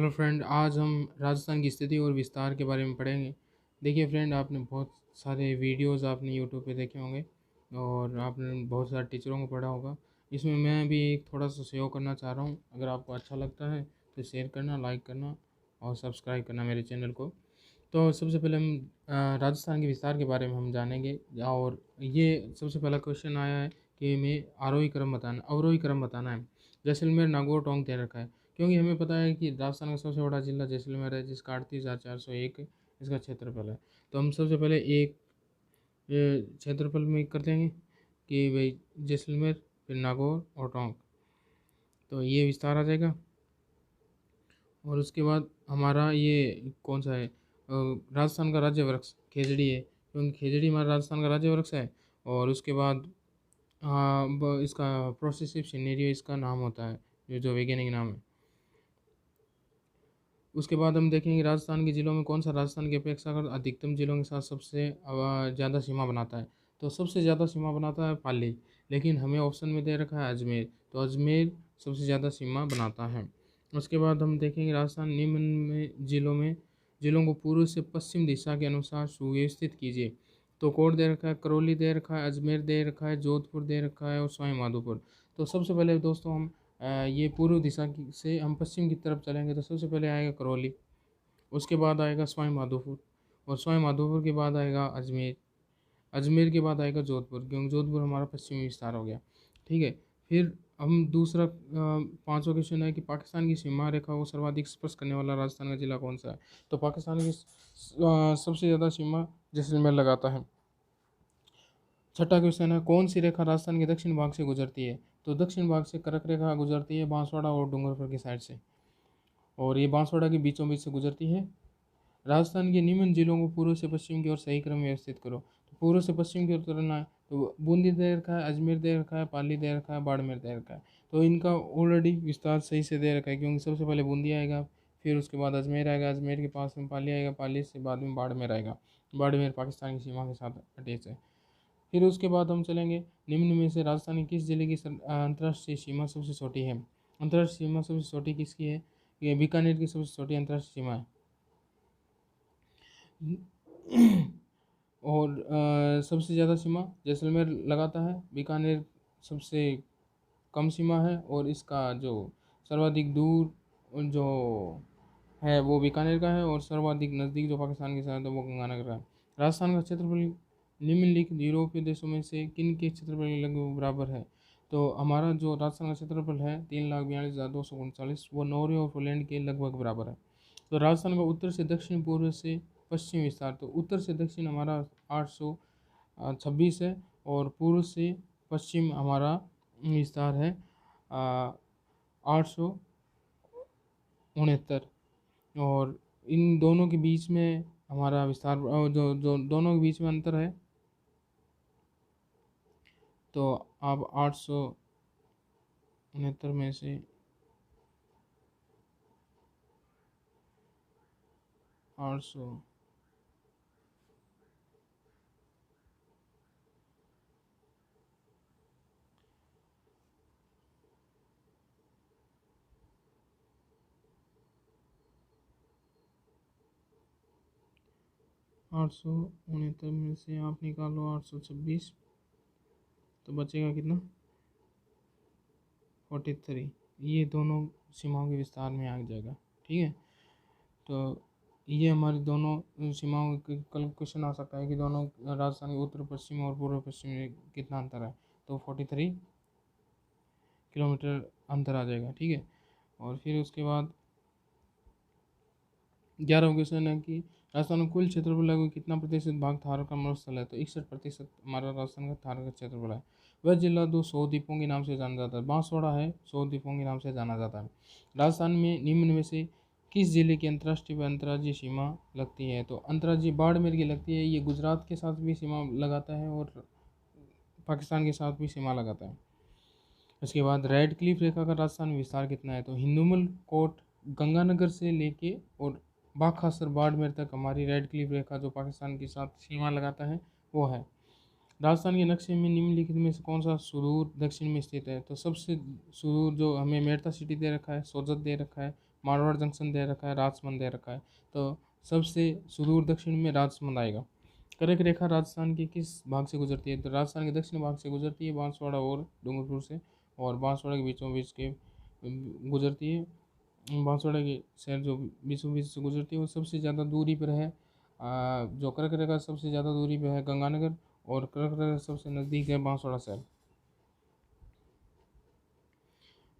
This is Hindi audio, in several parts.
हेलो फ्रेंड, आज हम राजस्थान की स्थिति और विस्तार के बारे में पढ़ेंगे। देखिए फ्रेंड, आपने बहुत सारे वीडियोस आपने यूट्यूब पे देखे होंगे और आपने बहुत सारे टीचरों को पढ़ा होगा। इसमें मैं भी एक थोड़ा सा सहयोग करना चाह रहा हूँ। अगर आपको अच्छा लगता है तो शेयर करना, लाइक करना और सब्सक्राइब करना मेरे चैनल को। तो सबसे पहले हम राजस्थान के विस्तार के बारे में हम जानेंगे। और ये सबसे पहला क्वेश्चन आया है कि हमें अवरोही क्रम बताना है। जैसलमेर, नागौर, टोंक दे रखा है, क्योंकि हमें पता है कि राजस्थान का सबसे बड़ा जिला जैसलमेर है, जिसका 38,401 इसका क्षेत्रफल है। तो हम सबसे पहले एक क्षेत्रफल में कर देंगे कि भाई जैसलमेर, फिर नागौर और टोंक, तो ये विस्तार आ जाएगा। और उसके बाद हमारा ये कौन सा है, राजस्थान का राज्य वृक्ष खेजड़ी है, क्योंकि खेजड़ी हमारा राजस्थान का राज्य वृक्ष है। और उसके बाद इसका प्रोसेसिव सिनेरियो इसका नाम होता है, जो वैज्ञानिक नाम है। उसके बाद हम देखेंगे राजस्थान के ज़िलों में कौन सा राजस्थान की अपेक्षा कर अधिकतम ज़िलों के साथ सबसे ज़्यादा सीमा बनाता है। तो सबसे ज़्यादा सीमा बनाता है पाली, लेकिन हमें ऑप्शन में दे रखा है अजमेर, तो अजमेर सबसे ज़्यादा सीमा बनाता है। उसके बाद हम देखेंगे राजस्थान निम्न में ज़िलों को पूर्व से पश्चिम दिशा के अनुसार सुव्यवस्थित कीजिए। तो कोट दे रखा है, करौली दे रखा है, अजमेर दे रखा है, जोधपुर दे रखा है और सवाई माधोपुर। तो सबसे पहले दोस्तों हम ये पूर्व दिशा से हम पश्चिम की तरफ चलेंगे तो सबसे पहले आएगा करौली, उसके बाद आएगा सवाई माधोपुर और सवाई माधोपुर के बाद आएगा अजमेर, अजमेर के बाद आएगा जोधपुर, क्योंकि जोधपुर हमारा पश्चिमी विस्तार हो गया। ठीक है। फिर हम दूसरा पांचवा क्वेश्चन है कि पाकिस्तान की सीमा रेखा को सर्वाधिक स्पर्श करने वाला राजस्थान का जिला कौन सा है। तो पाकिस्तान की सबसे ज़्यादा सीमा जैसलमेर लगाता है। छठा क्वेश्चन है कौन सी रेखा राजस्थान के दक्षिण भाग से गुजरती है। तो दक्षिण भाग से कर्क रेखा गुजरती है बांसवाड़ा और डूंगरपुर की साइड से, और ये बांसवाड़ा के बीचों बीच से गुजरती है। राजस्थान के निम्न जिलों को पूर्व से पश्चिम की ओर सही क्रम में व्यवस्थित करो। तो पूर्व से पश्चिम की ओर करना है तो बूंदी दे रखा है, अजमेर दे रखा है, पाली दे रखा है, बाड़मेर दे रखा है। तो इनका ऑलरेडी विस्तार सही से दे रखा है, क्योंकि सबसे पहले बूंदी आएगा, फिर उसके बाद अजमेर आएगा, अजमेर के पास में पाली आएगा, पाली से बाद में बाड़मेर आएगा। बाड़मेर पाकिस्तान की सीमा के साथ अटैच है। फिर उसके बाद हम चलेंगे निम्न में से राजस्थान के किस जिले की अंतर्राष्ट्रीय सीमा सबसे छोटी है। अंतर्राष्ट्रीय सीमा सबसे छोटी किसकी है। ये बीकानेर की सबसे छोटी अंतर्राष्ट्रीय सीमा है। और सबसे ज़्यादा सीमा जैसलमेर लगाता है, बीकानेर सबसे कम सीमा है, और इसका जो सर्वाधिक दूर जो है वो बीकानेर का है, और सर्वाधिक नज़दीक जो पाकिस्तान के साथ है वो गंगानगर का है। राजस्थान का क्षेत्रफल निम्नलिखित यूरोपीय देशों में से किन के क्षेत्रफल के लगभग बराबर है। तो हमारा जो राजस्थान का क्षेत्रफल है 3,42,239, वो नॉर्वे और पोलैंड के लगभग बराबर है। तो राजस्थान का उत्तर से दक्षिण, पूर्व से पश्चिम विस्तार, तो उत्तर से दक्षिण हमारा 826 है, और पूर्व से पश्चिम हमारा विस्तार है 869। और इन दोनों के बीच में हमारा विस्तार जो जो दोनों के बीच में अंतर है, तो आप 869 में से 800 869 में से आप निकालो 826, तो बचेगा कितना 43। ये दोनों सीमाओं के विस्तार में आ जाएगा। ठीक है। तो ये हमारी दोनों सीमाओं के कल क्वेश्चन आ सकता है कि दोनों राजस्थान के उत्तर पश्चिम और पूर्व पश्चिम में कितना अंतर है। तो 43 किलोमीटर अंतर आ जाएगा। ठीक है। और फिर उसके बाद 11वां क्वेश्चन है कि राजस्थान में कुल क्षेत्रफल लगभग कितना प्रतिशत भाग थार का मरुस्थल है। तो 61% हमारा राजस्थान का थार का क्षेत्रफल है। वह जिला 200 द्वीपों के नाम से जाना जाता है, बांसवाड़ा है 100 द्वीपों के नाम से जाना जाता है। राजस्थान में निम्न में से किस जिले की अंतर्राष्ट्रीय व अंतर्राज्यीय सीमा लगती है। तो अंतर्राज्यीय बाड़मेर की लगती है, ये गुजरात के साथ भी सीमा लगाता है और पाकिस्तान के साथ भी सीमा लगाता है। उसके बाद रेड क्लिफ रेखा का राजस्थान में विस्तार कितना है। तो हिंदुमल कोट गंगानगर से लेके और बाखासर बाड़मेर तक हमारी रेड क्लिफ रेखा जो पाकिस्तान के साथ सीमा लगाता है वो है। राजस्थान के नक्शे में निम्नलिखित में से कौन सा सुदूर दक्षिण में स्थित है। तो सबसे सुदूर जो हमें मेड़ता सिटी दे रखा है, सोजत दे रखा है, मारवाड़ जंक्शन दे रखा है, राजसमंद दे रखा है। तो सबसे सुदूर दक्षिण में राजसमंद आएगा। कर्क रेखा राजस्थान के किस भाग से गुजरती है? तो राजस्थान के दक्षिण भाग से गुजरती है, बांसवाड़ा और डूंगरपुर से, और बांसवाड़ा के बीचों बीच के गुजरती है। बांसवाड़ा के शहर जो बीचों बीच से गुजरती है वो सबसे ज़्यादा दूरी पर है। जो कर्क रेखा सबसे ज़्यादा दूरी पर है गंगानगर, और कर्क रेखा सबसे नज़दीक है बांसवाड़ा शहर।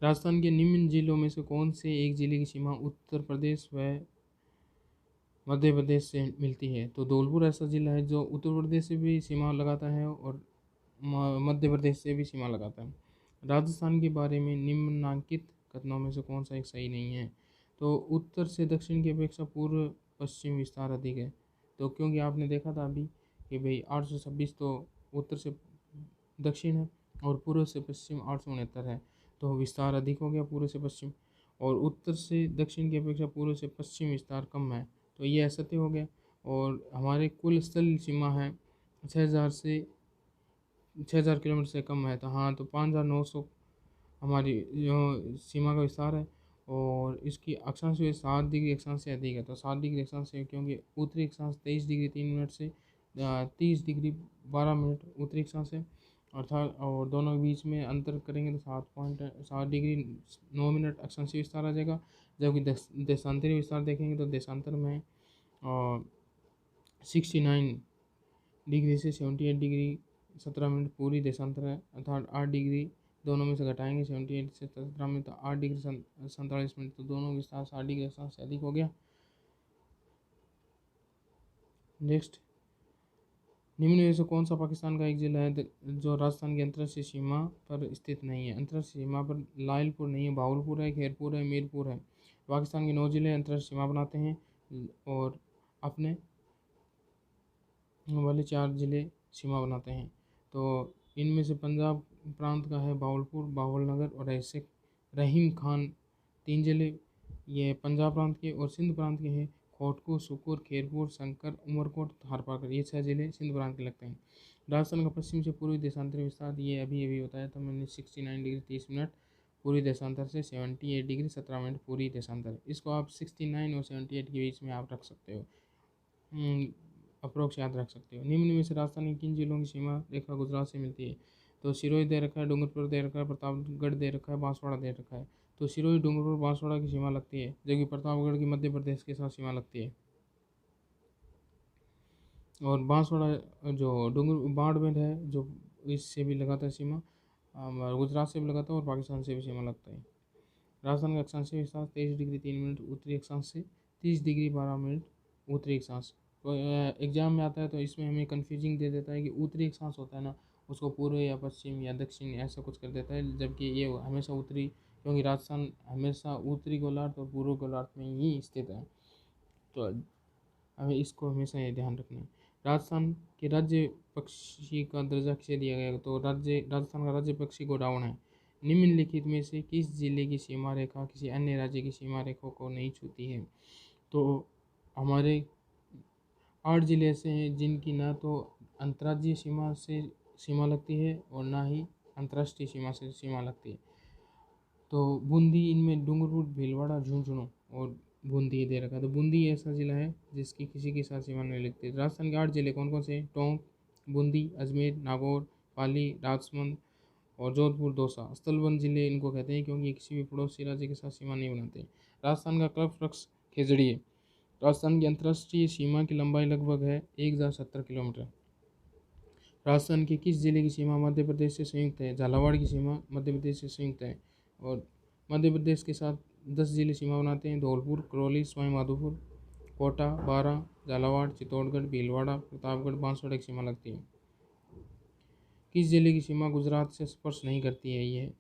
राजस्थान के निम्न जिलों में से कौन से एक जिले की सीमा उत्तर प्रदेश व मध्य प्रदेश से मिलती है? तो धौलपुर ऐसा जिला है जो उत्तर प्रदेश से भी सीमा लगाता है और मध्य प्रदेश से भी सीमा लगाता है। राजस्थान के बारे में निम्नलिखित कथनों में से कौन सा एक सही नहीं है? तो उत्तर से दक्षिण की अपेक्षा पूर्व पश्चिम विस्तार अधिक है। तो क्योंकि आपने देखा था अभी कि भाई 826 तो उत्तर से दक्षिण है और पूर्व से पश्चिम 869 है, तो विस्तार अधिक हो गया पूर्व से पश्चिम, और उत्तर से दक्षिण की अपेक्षा पूर्व से पश्चिम विस्तार कम है, तो ये असत्य हो गया। और हमारे कुल स्थल सीमा है 6,000 किलोमीटर से कम है, तो हाँ, तो 5,900 हमारी जो सीमा का विस्तार है। और इसकी अक्षांश 7 डिग्री अक्षांश से अधिक है, तो 7 डिग्री अक्षांश से, क्योंकि उत्तरी अक्षांश 23 डिग्री 3 मिनट से 30 डिग्री 12 मिनट उत्तरी अक्षांश है अर्थात, और दोनों के बीच में अंतर करेंगे तो 7.7 डिग्री 9 मिनट अक्षांशीय विस्तार आ जाएगा। जबकि देशांतरी विस्तार देखेंगे तो देशांतर में 69 डिग्री से 78 डिग्री 17 मिनट पूरी देशांतर है, अर्थात 8 डिग्री दोनों में से घटाएंगे 78 से 17 में, तो 8 डिग्री 47 मिनट, तो दोनों विस्तार 60 डिग्री से अधिक हो गया। नेक्स्ट, निम्न में से कौन सा पाकिस्तान का एक जिला है जो राजस्थान की अंतर्राष्ट्रीय सीमा पर स्थित नहीं है? अंतर्राष्ट्रीय सीमा पर लायलपुर नहीं है, भावलपुर है, खैरपुर है, मीरपुर है। पाकिस्तान के 9 जिले अंतर्राष्ट्रीय सीमा बनाते हैं और अपने वाले 4 जिले सीमा बनाते हैं। तो इनमें से पंजाब प्रांत का है भावलपुर, बावलनगर और ऐसे रहीम खान 3 जिले ये पंजाब प्रांत के, और सिंध प्रांत के हैं कोटको, सुकुर, खैरपुर, शंकर, उमरकोट, थारपाकर, ये 6 जिले सिंध प्रांत के लगते हैं। राजस्थान का पश्चिम से पूर्वी देशांतरी विस्तार ये अभी अभी बताया था मैंने 69 डिग्री 30 मिनट पूरी देशांतर से 78 डिग्री 17 मिनट पूरी देशांतर। इसको आप 69 और 78 के बीच में आप रख सकते हो, अप्रोक्स याद रख सकते हो। निम्न में से राजस्थान के किन जिलों की सीमा रेखा गुजरात से मिलती है? तो सिरोही दे रखा है, डूंगरपुर दे रखा है, प्रतापगढ़ दे रखा है, बांसवाड़ा दे रखा है। तो सिरोही, डूंगरपुर, बांसवाड़ा की सीमा लगती है, जबकि प्रतापगढ़ की मध्य प्रदेश के साथ सीमा लगती है। और बांसवाड़ा जो डूंगर बाड़मेर है जो इससे भी लगाता है सीमा, गुजरात से भी लगाता है और पाकिस्तान से भी सीमा लगता है। राजस्थान का अक्षांशीय विस्तार 23 डिग्री 3 मिनट उत्तरी अक्षांश से 30 डिग्री 12 मिनट उत्तरी अक्षांश। तो एग्जाम में आता है तो इसमें हमें कन्फ्यूजिंग दे देता है कि उत्तरी अक्षांश होता है ना, उसको पूर्व या पश्चिम या दक्षिण ऐसा कुछ कर देता है, जबकि ये हमेशा उत्तरी, क्योंकि राजस्थान हमेशा उत्तरी गोलार्ध और पूर्व गोलार्ध में ही स्थित है, तो हमें इसको हमेशा ये ध्यान रखना है। राजस्थान के राज्य पक्षी का दर्जा किसे दिया गया? तो राजस्थान का राज्य पक्षी गोडाउन है। निम्नलिखित में से किस जिले की सीमा रेखा किसी अन्य राज्य की सीमा रेखा को नहीं छूती है? तो हमारे 8 जिले ऐसे हैं जिनकी ना तो अंतर्राज्यीय सीमा से सीमा लगती है और ना ही अंतर्राष्ट्रीय सीमा से सीमा लगती है। तो बूंदी, इनमें डूंगरपुर, भीलवाड़ा, झुंझुनू और बूंदी दे रखा है। तो बूंदी ऐसा ज़िला है जिसकी किसी के साथ सीमा नहीं लगती। राजस्थान के 8 जिले कौन कौन से हैं? टोंक, बूंदी, अजमेर, नागौर, पाली, राजसमंद और जोधपुर, दौसा। स्थलबंद जिले इनको कहते हैं क्योंकि ये किसी भी पड़ोसी राज्य के साथ सीमा नहीं बनाते। राजस्थान का कल्प वृक्ष खेजड़ी है। राजस्थान की अंतर्राष्ट्रीय सीमा की लंबाई लगभग है 1070 किलोमीटर। राजस्थान के किस जिले की सीमा मध्य प्रदेश से संयुक्त है? झालावाड़ की सीमा मध्य प्रदेश से संयुक्त है। और मध्य प्रदेश के साथ 10 जिले सीमा बनाते हैं: धौलपुर, करौली, सवाई माधोपुर, कोटा, बारां, झालावाड़, चित्तौड़गढ़, भीलवाड़ा, प्रतापगढ़, बांसवाड़ा की सीमा लगती है। किस जिले की सीमा गुजरात से स्पर्श नहीं करती है? ये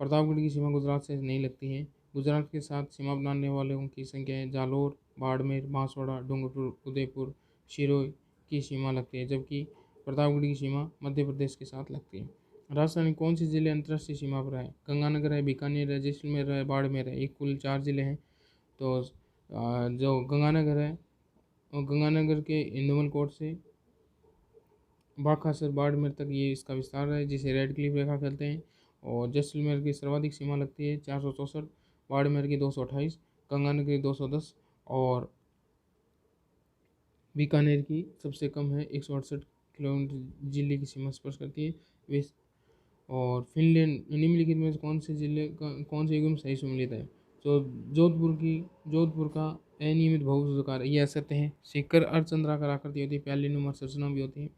प्रतापगढ़ की सीमा गुजरात से नहीं लगती है। गुजरात के साथ सीमा बनाने वालों की संख्या है जालोर, बाड़मेर, बांसवाड़ा, डूंगरपुर, उदयपुर, सिरोही की सीमा लगती है, जबकि प्रतापगढ़ की सीमा मध्य प्रदेश के साथ लगती है। राजस्थान के कौन से जिले अंतर्राष्ट्रीय सीमा पर है? गंगानगर है, बीकानेर है, जैसलमेर है, बाड़मेर है। एक कुल 4 जिले हैं। तो जो गंगानगर है, और गंगानगर के इंदुमल कोट से बाखासर, बाड़मेर तक ये इसका विस्तार है, जिसे रेड क्लिफ रेखा कहते हैं। और जैसलमेर की सर्वाधिक सीमा लगती है 464, बाड़मेर की 228, गंगानगर की 210 और बीकानेर की सबसे कम है 168 किलोमीटर जिले की सीमा स्पर्श करती है। वेस्ट और फिनलैंड निम्नलिखित में से कौन से जिले का कौन से युग में सही सम्मिलित है? तो जोधपुर का अनियमित भूस्वकार ये असत्य है। सीकर अर्धचंद्राकार आकृति होती है, प्याली नुमा संरचना भी होती है।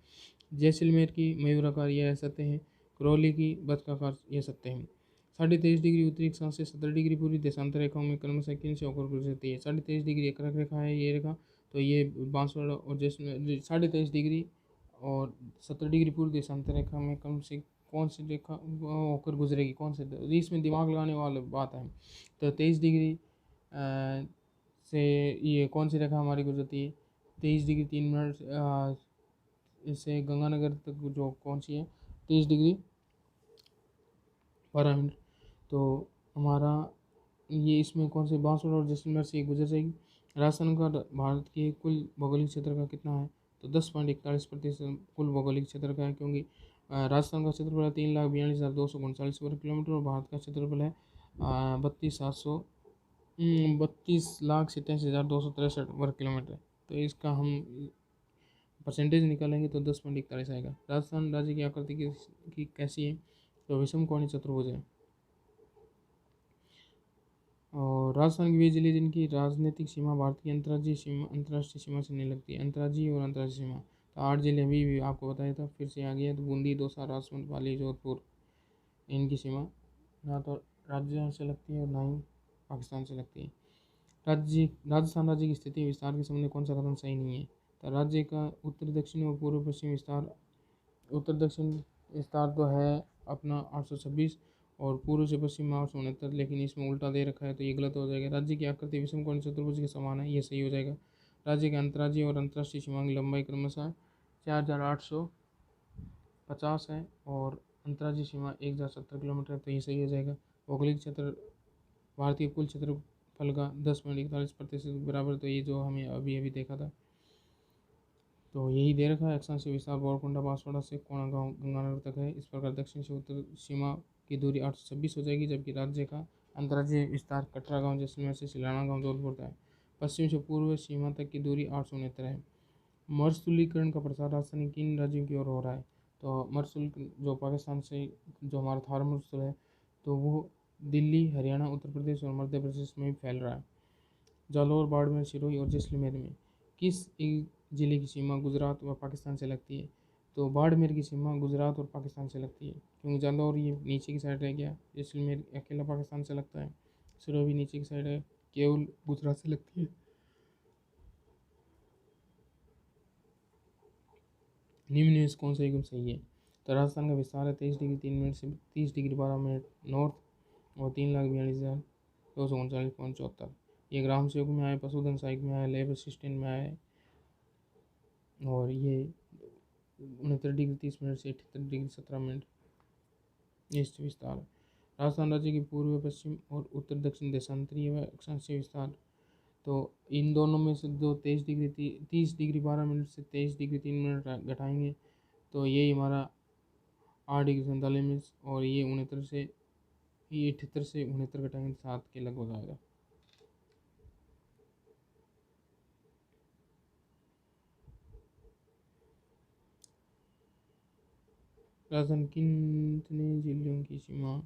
जैसलमेर की मयूराकार यह सत्य है। करौली की बदकाकार यह सत्य है। 23.5 डिग्री उत्तरी अक्षांश से 17 डिग्री पूर्वी देशांतर रेखाओं में क्रमशः किन से होकर गुजरती है? 23.5 डिग्री एक रेखा है ये रेखा, तो ये बांसवाड़ा और जैसलमेर 23.5 डिग्री और 17 डिग्री पूर्व देशांतर रेखा में कम से कौन सी रेखा होकर गुजरेगी, कौन से, इसमें दिमाग लगाने वाली बात है। तो 23 डिग्री से ये कौन सी रेखा हमारी गुजरती है? 23 डिग्री 3 मिनट इससे गंगानगर तक जो कौन सी है 23 डिग्री 12 मिनट। तो हमारा ये इसमें कौन से बांसवाड़ा और जैसलमेर से गुजर जाएगी। राजस्थान का भारत के कुल भौगोलिक क्षेत्र का कितना है? तो 10.41% कुल भौगोलिक क्षेत्र का है, क्योंकि राजस्थान का क्षेत्रफल है 3,42,239 वर्ग किलोमीटर और भारत का क्षेत्रफल है 32,87,263 वर्ग किलोमीटर। तो इसका हम परसेंटेज निकालेंगे तो 10.41 आएगा। राजस्थान राज्य की आकृति की कैसी है? तो विषम कोणीय चतुर्भुज है। और राजस्थान के वे जिले जिनकी राजनीतिक सीमा भारत की अंतर्राष्ट्रीय सीमा से नहीं लगती है। अंतर्राज्यीय और अंतर्राष्ट्रीय सीमा तो 8 जिले अभी भी आपको बताया था, फिर से आ गया। तो बूंदी, दौसा, राजसमंद, पाली, जोधपुर, इनकी सीमा ना तो राज्यों से लगती है और ना ही पाकिस्तान से लगती है। राजस्थान राज्य की स्थिति विस्तार के संबंध में कौन सा कदम सही नहीं है? तो राज्य का उत्तर दक्षिण और पूर्व पश्चिम विस्तार, उत्तर दक्षिण विस्तार तो है अपना 826 और पूर्व से पश्चिम में 869, लेकिन इसमें उल्टा दे रखा है तो ये गलत हो जाएगा। राज्य की आकृति विषम कोण चतुर्भुज के समान है, ये सही हो जाएगा। राज्य के अंतर्राज्यीय और अंतर्राष्ट्रीय सीमा की लंबाई क्रमशः 4,850 है और अंतर्राज्यीय सीमा 1,070 किलोमीटर है, तो ये सही हो जाएगा। भौगोलिक क्षेत्र भारतीय कुल क्षेत्रफल का 10.41% बराबर, तो ये जो हमें अभी अभी देखा था तो यही दे रखा है। अक्षांशीय विस्तार बोरकुंडा बांसवाड़ा से कोणागांव गंगानगर तक है। इस प्रकार दक्षिण से उत्तर सीमा की दूरी 826 हो जाएगी, जबकि राज्य का अंतर्राज्यीय विस्तार कटरा गांव जैसलमेर से सिलाना गांव जोधपुर तक है। पश्चिम से पूर्व सीमा तक की दूरी 869 है। मरुस्थलीकरण का प्रसार राजस्थान के किन राज्यों की ओर हो रहा है? तो मरुस्थल जो पाकिस्तान से जो हमारा थार मरुस्थल है तो वो दिल्ली, हरियाणा, उत्तर प्रदेश और मध्य प्रदेश में भी फैल रहा है। जालौर, बाड़मेर, सिरोही और जैसलमेर में किस एक ज़िले की सीमा गुजरात व पाकिस्तान से लगती है? तो बाड़मेर की सीमा गुजरात और पाकिस्तान से लगती है, क्योंकि जालौर ये नीचे की साइड रह गया। जैसलमेर अकेला पाकिस्तान से लगता है। सिरोही भी नीचे की साइड है, केवल गुजरात से लगती है। निम्न में से कौन सा एकदम सही है? तो राजस्थान का विस्तार है 23 डिग्री 3 मिनट से 30 डिग्री 12 मिनट नॉर्थ और 3,42,239.74। ये ग्राम सेवक में आए, पशुधन सहायक में आए, लेबर असिस्टेंट में आए और ये 69 डिग्री 30 मिनट से 78 डिग्री 17 मिनट ईस्ट विस्तार। राजस्थान राज्य की पूर्व पश्चिम और उत्तर दक्षिण देशांतरीय व अक्षांशीय विस्तार तो इन दोनों में से जो 30 डिग्री 12 मिनट से 23 डिग्री 3 मिनट घटाएंगे तो यही हमारा 8 डिग्री 47 मिनट और ये 78 से 69 घटाएंगे 7 के लगभग आएगा। राजस्थान कितने जिलों की सीमा